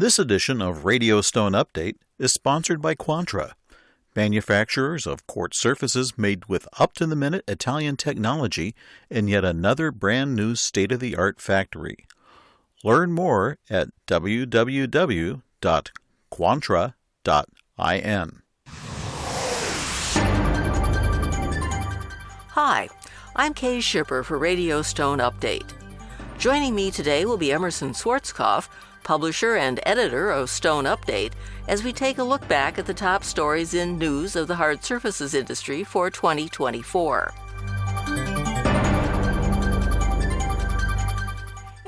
This edition of Radio Stone Update is sponsored by Quantra, manufacturers of quartz surfaces made with up-to-the-minute Italian technology in yet another brand-new state-of-the-art factory. Learn more at www.quantra.in. Hi, I'm Kay Schipper for Radio Stone Update. Joining me today will be Emerson Schwarzkopf, publisher and editor of Stone Update, as we take a look back at the top stories in news of the hard surfaces industry for 2024.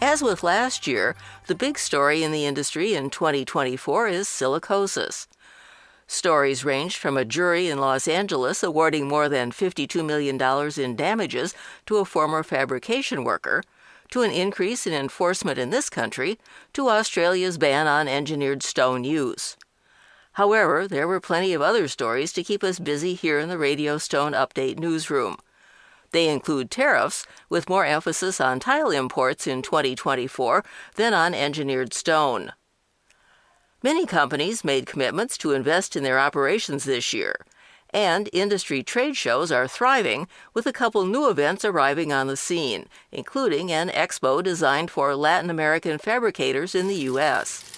As with last year, the big story in the industry in 2024 is silicosis. Stories ranged from a jury in Los Angeles awarding more than $52 million in damages to a former fabrication worker, to an increase in enforcement in this country, to Australia's ban on engineered stone use. However, there were plenty of other stories to keep us busy here in the Radio Stone Update newsroom. They include tariffs, with more emphasis on tile imports in 2024 than on engineered stone. Many companies made commitments to invest in their operations this year, and industry trade shows are thriving, with a couple new events arriving on the scene, including an Expo designed for Latin American fabricators in the U.S.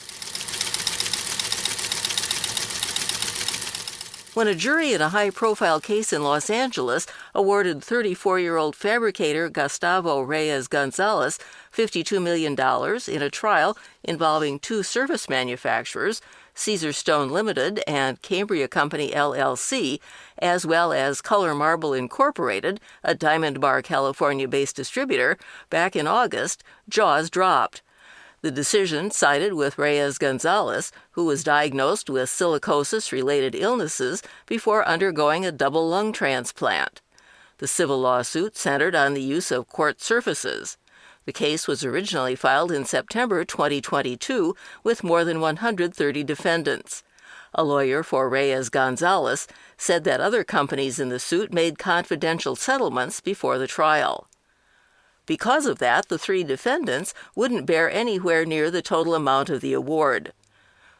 When a jury in a high-profile case in Los Angeles awarded 34-year-old fabricator Gustavo Reyes Gonzales $52 million in a trial involving two surface manufacturers, Caesar Stone Limited and Cambria Company LLC, as well as Color Marble Incorporated, a Diamond Bar, California-based distributor, back in August, jaws dropped. The decision sided with Reyes Gonzales, who was diagnosed with silicosis-related illnesses before undergoing a double lung transplant. The civil lawsuit centered on the use of quartz surfaces. The case was originally filed in September 2022 with more than 130 defendants. A lawyer for Reyes Gonzales said that other companies in the suit made confidential settlements before the trial. Because of that, the three defendants wouldn't bear anywhere near the total amount of the award.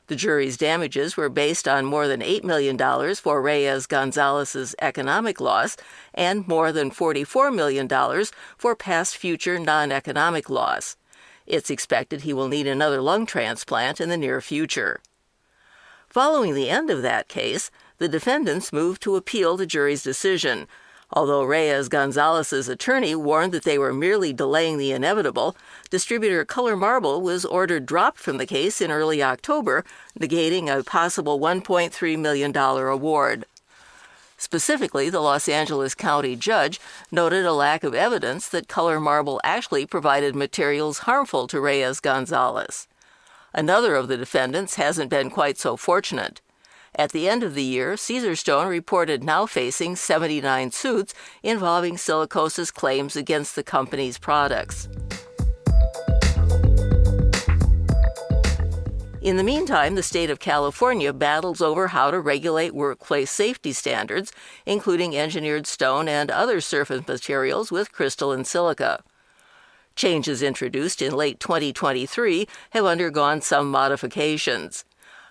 The jury's damages were based on more than $8 million for Reyes Gonzales's economic loss and more than $44 million for past future non-economic loss. It's expected he will need another lung transplant in the near future. Following the end of that case, the defendants moved to appeal the jury's decision. Although Reyes Gonzales's attorney warned that they were merely delaying the inevitable, distributor Color Marble was ordered dropped from the case in early October, negating a possible $1.3 million award. Specifically, the Los Angeles County judge noted a lack of evidence that Color Marble actually provided materials harmful to Reyes Gonzales. Another of the defendants hasn't been quite so fortunate. At the end of the year, Caesar Stone reported now facing 79 suits involving silicosis claims against the company's products. In the meantime, the state of California battles over how to regulate workplace safety standards, including engineered stone and other surface materials with crystal and silica. Changes introduced in late 2023 have undergone some modifications.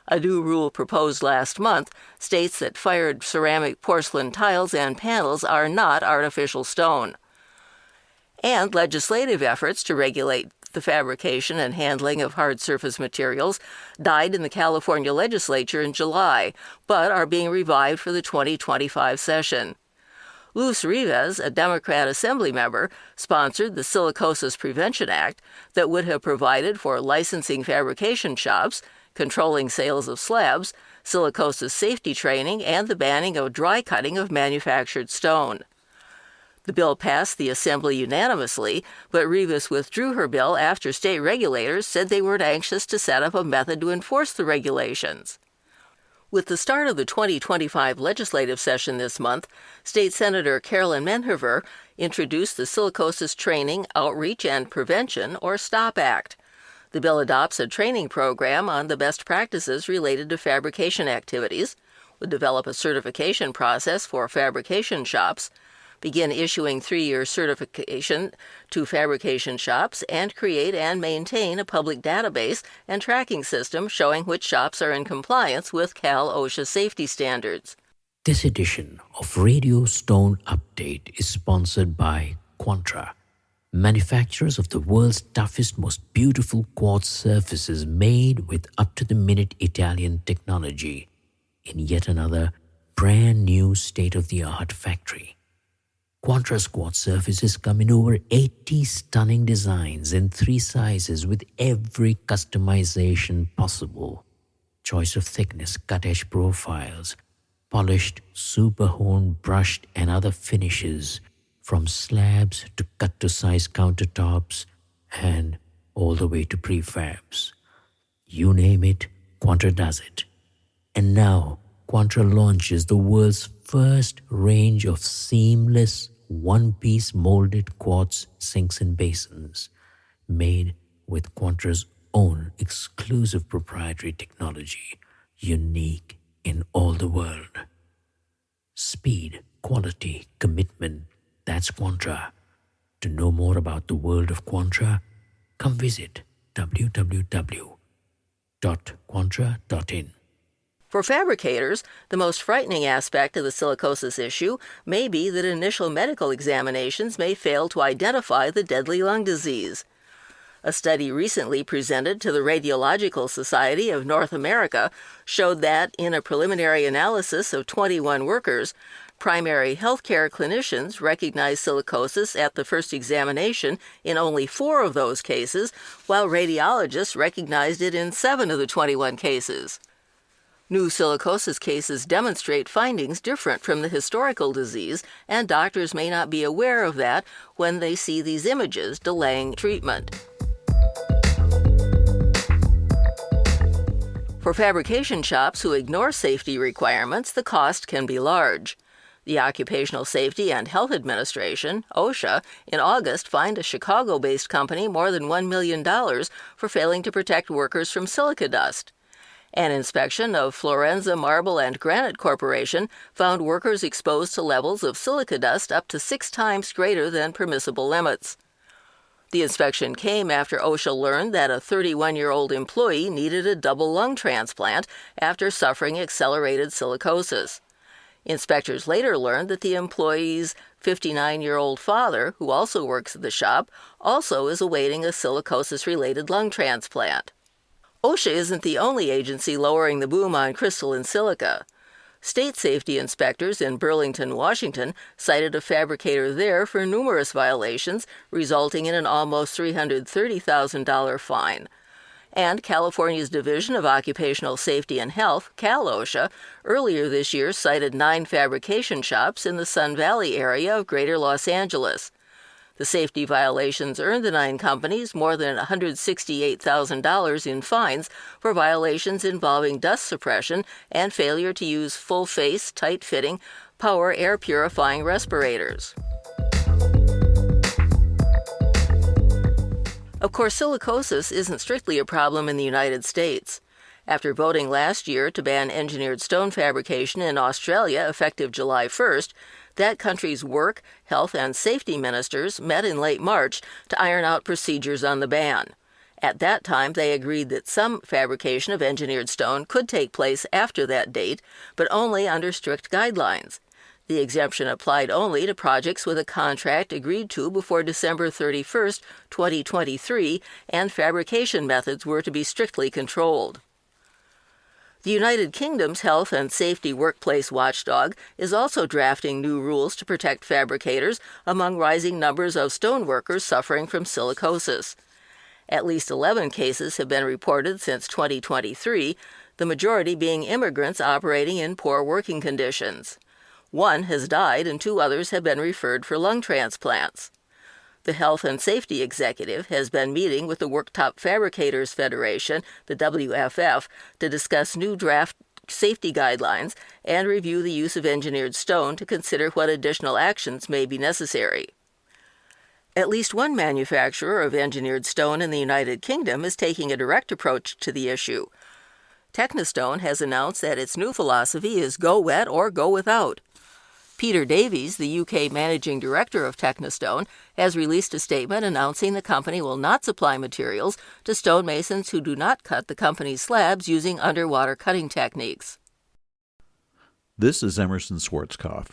A new rule proposed last month states that fired ceramic porcelain tiles and panels are not artificial stone. And legislative efforts to regulate the fabrication and handling of hard surface materials died in the California legislature in July, but are being revived for the 2025 session. Luz Rivas, a Democrat Assembly member, sponsored the Silicosis Prevention Act that would have provided for licensing fabrication shops, controlling sales of slabs, silicosis safety training, and the banning of dry cutting of manufactured stone. The bill passed the Assembly unanimously, but Rivas withdrew her bill after state regulators said they weren't anxious to set up a method to enforce the regulations. With the start of the 2025 legislative session this month, State Senator Carolyn Menjivar introduced the Silicosis Training, Outreach, and Prevention, or STOP Act. The bill adopts a training program on the best practices related to fabrication activities, would develop a certification process for fabrication shops, begin issuing 3-year certification to fabrication shops, and create and maintain a public database and tracking system showing which shops are in compliance with Cal/OSHA safety standards. This edition of Radio Stone Update is sponsored by Quantra, manufacturers of the world's toughest, most beautiful quartz surfaces made with up-to-the-minute Italian technology in yet another brand new state-of-the-art factory. Quantra's quartz surfaces come in over 80 stunning designs in 3 sizes with every customization possible. Choice of thickness, cut-edge profiles, polished, super-honed, brushed and other finishes, from slabs to cut-to-size countertops and all the way to prefabs. You name it, Quantra does it. And now, Quantra launches the world's first range of seamless, one-piece molded quartz sinks and basins, made with Quantra's own exclusive proprietary technology, unique in all the world. Speed, quality, commitment, that's Quantra. To know more about the world of Quantra, come visit www.quantra.in. For fabricators, the most frightening aspect of the silicosis issue may be that initial medical examinations may fail to identify the deadly lung disease. A study recently presented to the Radiological Society of North America showed that, in a preliminary analysis of 21 workers, primary healthcare clinicians recognized silicosis at the first examination in only 4 of those cases, while radiologists recognized it in 7 of the 21 cases. New silicosis cases demonstrate findings different from the historical disease, and doctors may not be aware of that when they see these images, delaying treatment. For fabrication shops who ignore safety requirements, the cost can be large. The Occupational Safety and Health Administration, OSHA, in August fined a Chicago-based company more than $1 million for failing to protect workers from silica dust. An inspection of Florenza Marble and Granite Corporation found workers exposed to levels of silica dust up to 6 times greater than permissible limits. The inspection came after OSHA learned that a 31-year-old employee needed a double lung transplant after suffering accelerated silicosis. Inspectors later learned that the employee's 59-year-old father, who also works at the shop, also is awaiting a silicosis-related lung transplant. OSHA isn't the only agency lowering the boom on crystalline silica. State safety inspectors in Burlington, Washington, cited a fabricator there for numerous violations, resulting in an almost $330,000 fine. And California's Division of Occupational Safety and Health, Cal/OSHA, earlier this year cited 9 fabrication shops in the Sun Valley area of Greater Los Angeles. The safety violations earned the 9 companies more than $168,000 in fines for violations involving dust suppression and failure to use full-face, tight-fitting, power air purifying respirators. Of course, silicosis isn't strictly a problem in the United States. After voting last year to ban engineered stone fabrication in Australia effective July 1st, that country's work, health, and safety ministers met in late March to iron out procedures on the ban. At that time, they agreed that some fabrication of engineered stone could take place after that date, but only under strict guidelines. The exemption applied only to projects with a contract agreed to before December 31, 2023, and fabrication methods were to be strictly controlled. The United Kingdom's Health and Safety Workplace Watchdog is also drafting new rules to protect fabricators among rising numbers of stoneworkers suffering from silicosis. At least 11 cases have been reported since 2023, the majority being immigrants operating in poor working conditions. 1 has died and 2 others have been referred for lung transplants. The Health and Safety Executive has been meeting with the Worktop Fabricators Federation, the WFF, to discuss new draft safety guidelines and review the use of engineered stone to consider what additional actions may be necessary. At least one manufacturer of engineered stone in the United Kingdom is taking a direct approach to the issue. Technostone has announced that its new philosophy is go wet or go without. Peter Davies, the UK managing director of Technostone, has released a statement announcing the company will not supply materials to stonemasons who do not cut the company's slabs using underwater cutting techniques. This is Emerson Schwarzkopf.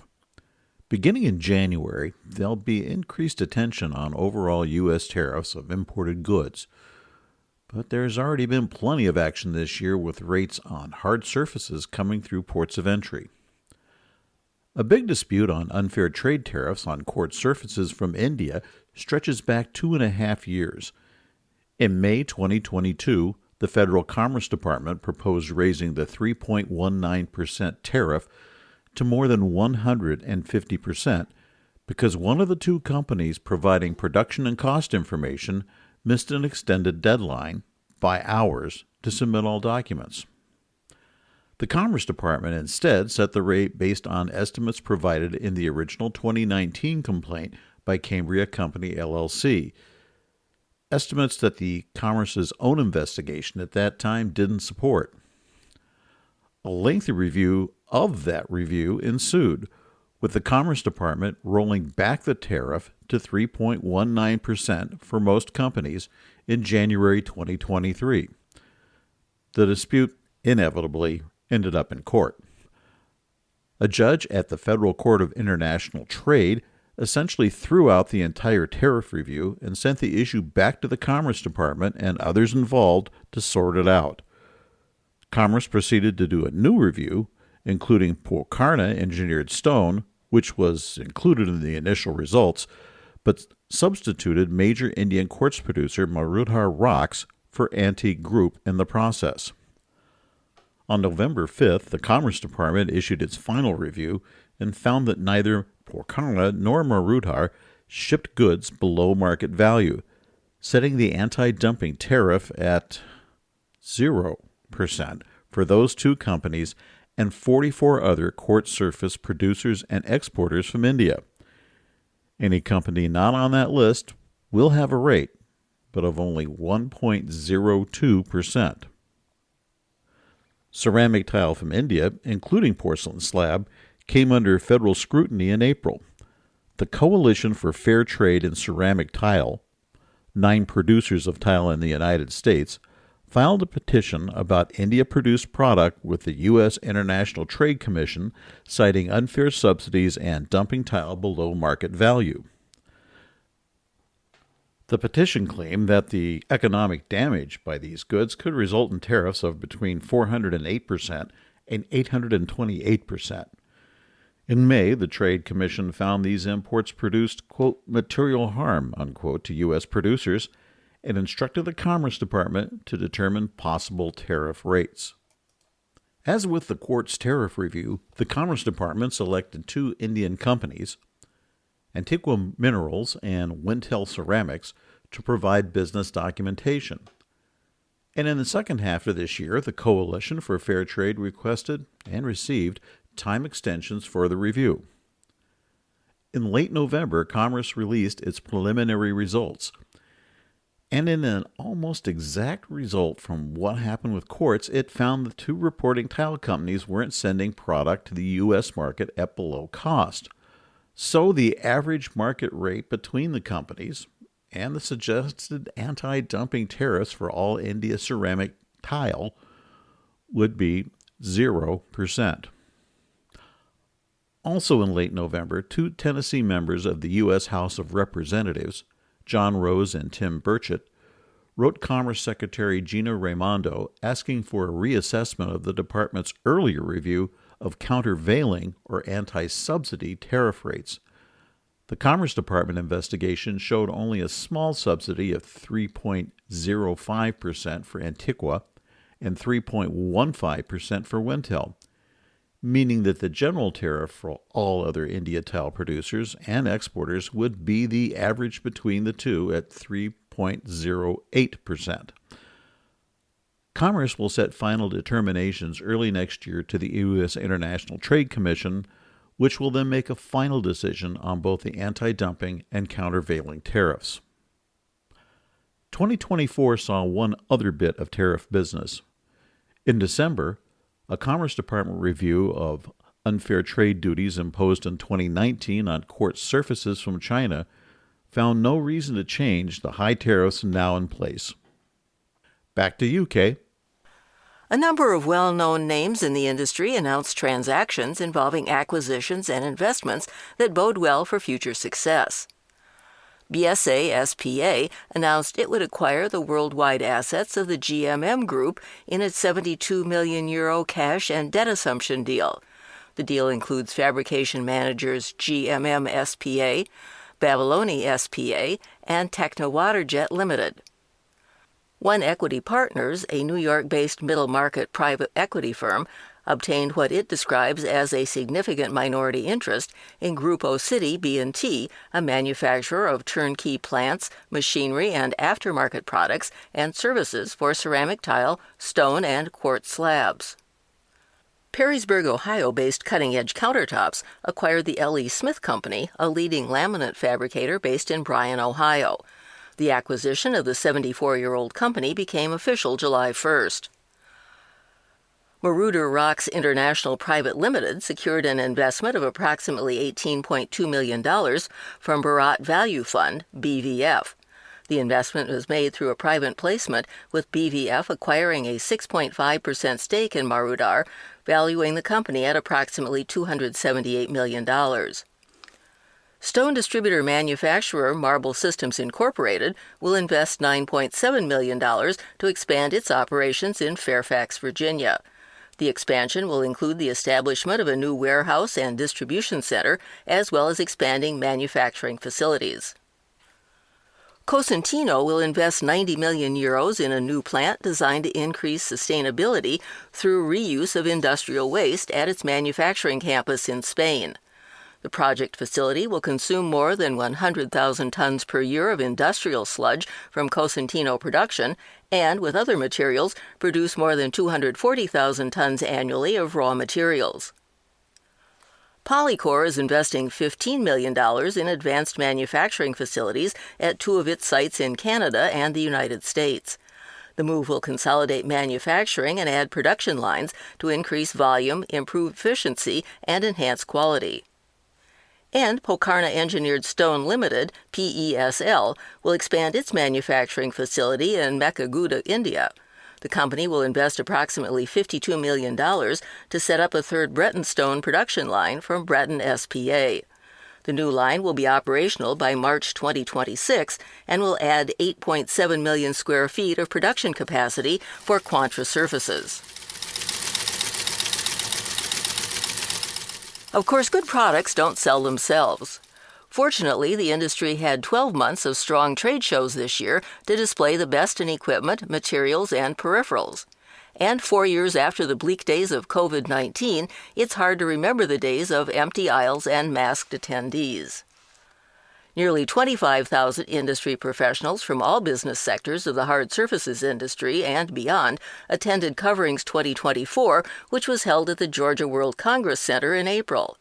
Beginning in January, there'll be increased attention on overall U.S. tariffs of imported goods. But there's already been plenty of action this year with rates on hard surfaces coming through ports of entry. A big dispute on unfair trade tariffs on quartz surfaces from India stretches back 2.5 years. In May 2022, the Federal Commerce Department proposed raising the 3.19% tariff to more than 150% because one of the two companies providing production and cost information missed an extended deadline by hours to submit all documents. The Commerce Department instead set the rate based on estimates provided in the original 2019 complaint by Cambria Company, LLC, estimates that the Commerce's own investigation at that time didn't support. A lengthy review of that review ensued, with the Commerce Department rolling back the tariff to 3.19% for most companies in January 2023. The dispute inevitably ended up in court. A judge at the Federal Court of International Trade essentially threw out the entire tariff review and sent the issue back to the Commerce Department and others involved to sort it out. Commerce proceeded to do a new review, including Polycor engineered stone, which was included in the initial results, but substituted major Indian quartz producer Marudhar rocks for antique group in the process. On November 5th, the Commerce Department issued its final review and found that neither Polycor nor Marudhar shipped goods below market value, setting the anti-dumping tariff at 0% for those two companies and 44 other quartz surface producers and exporters from India. Any company not on that list will have a rate, but of only 1.02%. Ceramic tile from India, including porcelain slab, came under federal scrutiny in April. The Coalition for Fair Trade in Ceramic Tile, 9 producers of tile in the United States, filed a petition about India-produced product with the U.S. International Trade Commission, citing unfair subsidies and dumping tile below market value. The petition claimed that the economic damage by these goods could result in tariffs of between 408% and 828%. In May, the Trade Commission found these imports produced, quote, material harm, unquote, to U.S. producers and instructed the Commerce Department to determine possible tariff rates. As with the quartz tariff review, the Commerce Department selected 2 Indian companies, Antiqua Minerals and Wintel Ceramics, to provide business documentation. And in the second half of this year, the Coalition for Fair Trade requested and received time extensions for the review. In late November, Commerce released its preliminary results. And in an almost exact result from what happened with quartz, it found the 2 reporting tile companies weren't sending product to the U.S. market at below cost. So the average market rate between the companies and the suggested anti-dumping tariffs for all India ceramic tile would be 0%. Also in late November, 2 Tennessee members of the U.S. House of Representatives, John Rose and Tim Burchett, wrote Commerce Secretary Gina Raimondo asking for a reassessment of the department's earlier review of countervailing or anti-subsidy tariff rates. The Commerce Department investigation showed only a small subsidy of 3.05% for Antiqua and 3.15% for Wintel, meaning that the general tariff for all other India tile producers and exporters would be the average between the two at 3.08%. Commerce will set final determinations early next year to the U.S. International Trade Commission, which will then make a final decision on both the anti-dumping and countervailing tariffs. 2024 saw one other bit of tariff business. In December, a Commerce Department review of unfair trade duties imposed in 2019 on quartz surfaces from China found no reason to change the high tariffs now in place. Back to you, Kay. A number of well-known names in the industry announced transactions involving acquisitions and investments that bode well for future success. BSA SPA announced it would acquire the worldwide assets of the GMM Group in its €72 million cash and debt assumption deal. The deal includes fabrication managers GMM SPA, Babyloni SPA, and Techno Waterjet Limited. One Equity Partners, a New York-based middle-market private equity firm, obtained what it describes as a significant minority interest in Grupo City B&T, a manufacturer of turnkey plants, machinery, and aftermarket products and services for ceramic tile, stone, and quartz slabs. Perrysburg, Ohio-based Cutting Edge Countertops acquired the L.E. Smith Company, a leading laminate fabricator based in Bryan, Ohio. The acquisition of the 74-year-old company became official July 1st. Marauder Rocks International Private Limited secured an investment of approximately $18.2 million from Bharat Value Fund, BVF. The investment was made through a private placement, with BVF acquiring a 6.5% stake in Marauder, valuing the company at approximately $278 million. Stone distributor manufacturer Marble Systems Incorporated will invest $9.7 million to expand its operations in Fairfax, Virginia. The expansion will include the establishment of a new warehouse and distribution center, as well as expanding manufacturing facilities. Cosentino will invest €90 million in a new plant designed to increase sustainability through reuse of industrial waste at its manufacturing campus in Spain. The project facility will consume more than 100,000 tons per year of industrial sludge from Cosentino production and, with other materials, produce more than 240,000 tons annually of raw materials. Polycor is investing $15 million in advanced manufacturing facilities at two of its sites in Canada and the United States. The move will consolidate manufacturing and add production lines to increase volume, improve efficiency, and enhance quality. And Pokarna Engineered Stone Limited, PESL, will expand its manufacturing facility in Mekaguda, India. The company will invest approximately $52 million to set up a third Breton stone production line from Breton SPA. The new line will be operational by March 2026 and will add 8.7 million square feet of production capacity for Quantra surfaces. Of course, good products don't sell themselves. Fortunately, the industry had 12 months of strong trade shows this year to display the best in equipment, materials, and peripherals. And 4 years after the bleak days of COVID-19, it's hard to remember the days of empty aisles and masked attendees. Nearly 25,000 industry professionals from all business sectors of the hard surfaces industry and beyond attended Coverings 2024, which was held at the Georgia World Congress Center in April.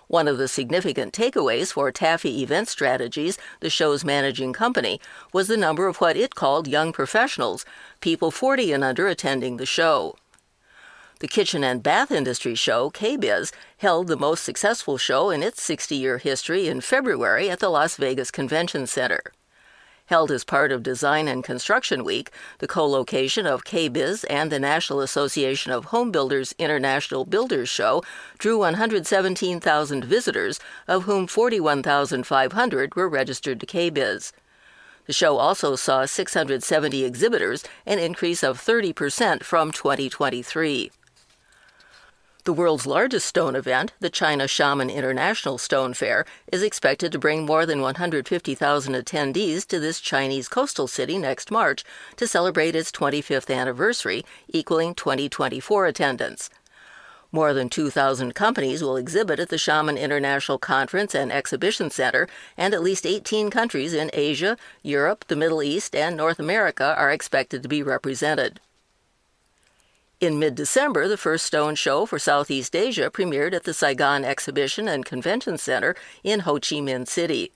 One of the significant takeaways for Taffy Event Strategies, the show's managing company, was the number of what it called young professionals, people 40 and under attending the show. The Kitchen and Bath Industry Show, KBIZ, held the most successful show in its 60-year history in February at the Las Vegas Convention Center. Held as part of Design and Construction Week, the co-location of KBIZ and the National Association of Home Builders International Builders Show drew 117,000 visitors, of whom 41,500 were registered to KBIZ. The show also saw 670 exhibitors, an increase of 30% from 2023. The world's largest stone event, the China Xiamen International Stone Fair, is expected to bring more than 150,000 attendees to this Chinese coastal city next March to celebrate its 25th anniversary, equaling 2024 attendance. More than 2,000 companies will exhibit at the Xiamen International Conference and Exhibition Center, and at least 18 countries in Asia, Europe, the Middle East, and North America are expected to be represented. In mid-December, the first stone show for Southeast Asia premiered at the Saigon Exhibition and Convention Center in Ho Chi Minh City.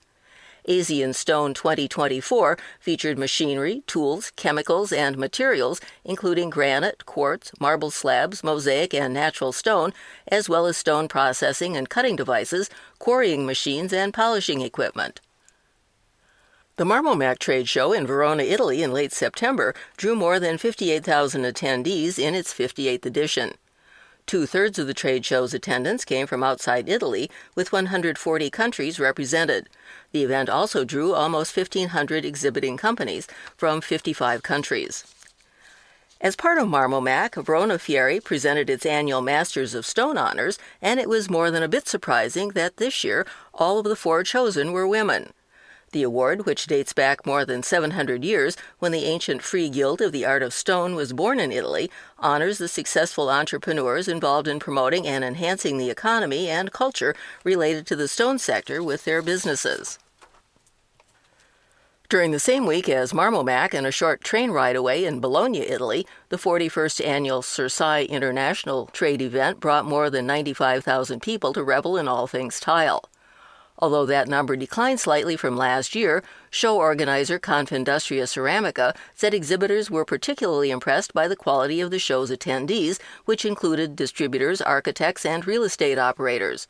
Asian Stone 2024 featured machinery, tools, chemicals, and materials, including granite, quartz, marble slabs, mosaic, and natural stone, as well as stone processing and cutting devices, quarrying machines, and polishing equipment. The Marmomac trade show in Verona, Italy in late September drew more than 58,000 attendees in its 58th edition. Two-thirds of the trade show's attendance came from outside Italy, with 140 countries represented. The event also drew almost 1,500 exhibiting companies from 55 countries. As part of Marmomac, Verona Fieri presented its annual Masters of Stone honors, and it was more than a bit surprising that this year all of the 4 chosen were women. The award, which dates back more than 700 years when the ancient Free Guild of the Art of Stone was born in Italy, honors the successful entrepreneurs involved in promoting and enhancing the economy and culture related to the stone sector with their businesses. During the same week as Marmomac and a short train ride away in Bologna, Italy, the 41st annual Cersei International Trade Event brought more than 95,000 people to revel in all things tile. Although that number declined slightly from last year, show organizer Confindustria Ceramica said exhibitors were particularly impressed by the quality of the show's attendees, which included distributors, architects, and real estate operators.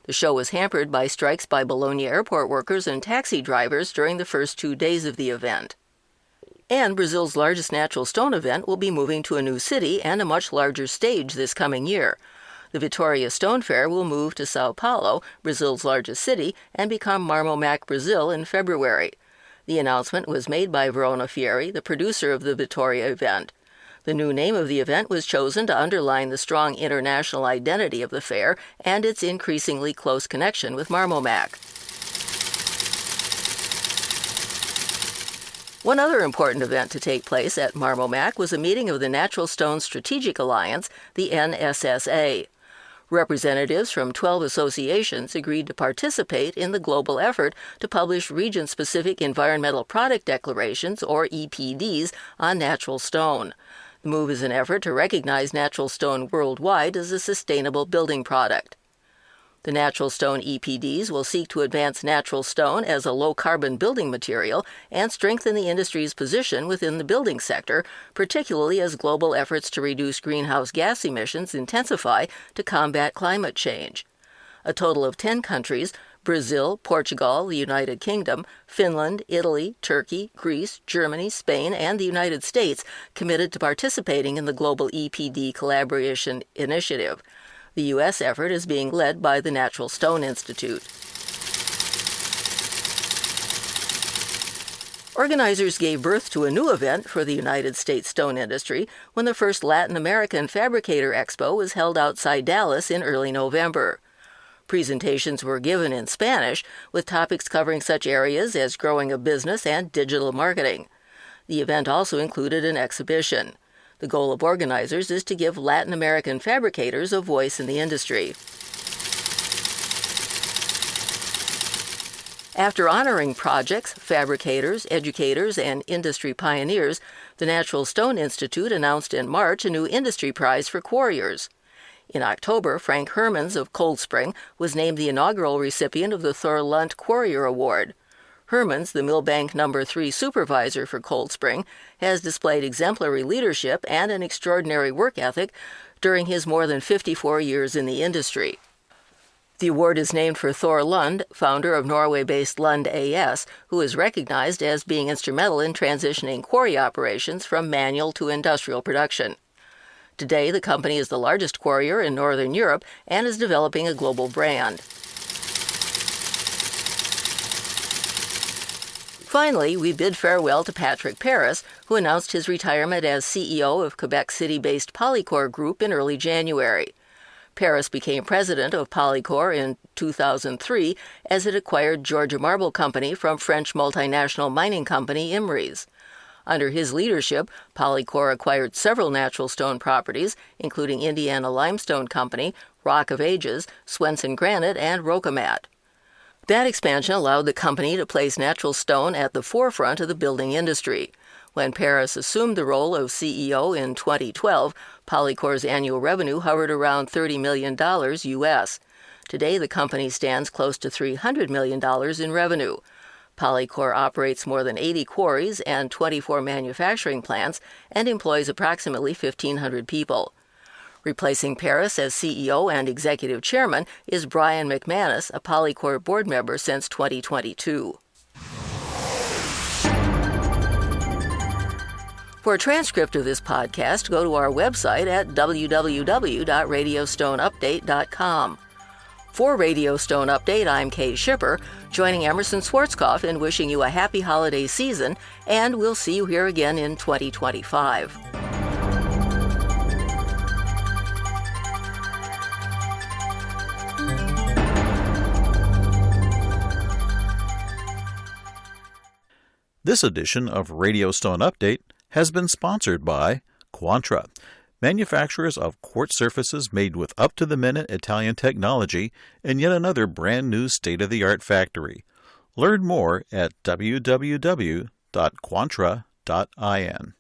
The show was hampered by strikes by Bologna airport workers and taxi drivers during the first 2 days of the event. And Brazil's largest natural stone event will be moving to a new city and a much larger stage this coming year. The Vitória Stone Fair will move to São Paulo, Brazil's largest city, and become Marmomac Brazil in February. The announcement was made by Verona Fieri, the producer of the Vitória event. The new name of the event was chosen to underline the strong international identity of the fair and its increasingly close connection with Marmomac. One other important event to take place at Marmomac was a meeting of the Natural Stone Strategic Alliance, the NSSA. Representatives from 12 associations agreed to participate in the global effort to publish region-specific environmental product declarations, or EPDs, on natural stone. The move is an effort to recognize natural stone worldwide as a sustainable building product. The natural stone EPDs will seek to advance natural stone as a low-carbon building material and strengthen the industry's position within the building sector, particularly as global efforts to reduce greenhouse gas emissions intensify to combat climate change. A total of 10 countries, Brazil, Portugal, the United Kingdom, Finland, Italy, Turkey, Greece, Germany, Spain, and the United States, committed to participating in the global EPD collaboration initiative. The U.S. effort is being led by the Natural Stone Institute. Organizers gave birth to a new event for the United States stone industry when the first Latin American Fabricator Expo was held outside Dallas in early November. Presentations were given in Spanish, with topics covering such areas as growing a business and digital marketing. The event also included an exhibition. The goal of organizers is to give Latin American fabricators a voice in the industry. After honoring projects, fabricators, educators, and industry pioneers, the Natural Stone Institute announced in March a new industry prize for quarriers. In October, Frank Hermans of Cold Spring was named the inaugural recipient of the Thor Lundh Quarrier Award. Hermans, the Millbank No. 3 supervisor for Cold Spring, has displayed exemplary leadership and an extraordinary work ethic during his more than 54 years in the industry. The award is named for Thor Lundh, founder of Norway-based Lundh AS, who is recognized as being instrumental in transitioning quarry operations from manual to industrial production. Today, the company is the largest quarrier in Northern Europe and is developing a global brand. Finally, we bid farewell to Patrick Perus, who announced his retirement as CEO of Quebec City-based Polycor Group in early January. Perus became president of Polycor in 2003 as it acquired Georgia Marble Company from French multinational mining company Imries. Under his leadership, Polycor acquired several natural stone properties, including Indiana Limestone Company, Rock of Ages, Swenson Granite, and Rocamat. That expansion allowed the company to place natural stone at the forefront of the building industry. When Perus assumed the role of CEO in 2012, Polycor's annual revenue hovered around $30 million U.S. Today, the company stands close to $300 million in revenue. Polycor operates more than 80 quarries and 24 manufacturing plants and employs approximately 1,500 people. Replacing Perus as CEO and executive chairman is Brian McManus, a Polycor board member since 2022. For a transcript of this podcast, go to our website at www.radiostoneupdate.com. For Radio Stone Update, I'm Kay Shipper, joining Emerson Schwarzkopf in wishing you a happy holiday season, and we'll see you here again in 2025. This edition of Radio Stone Update has been sponsored by Quantra, manufacturers of quartz surfaces made with up-to-the-minute Italian technology in yet another brand-new state-of-the-art factory. Learn more at www.quantra.in.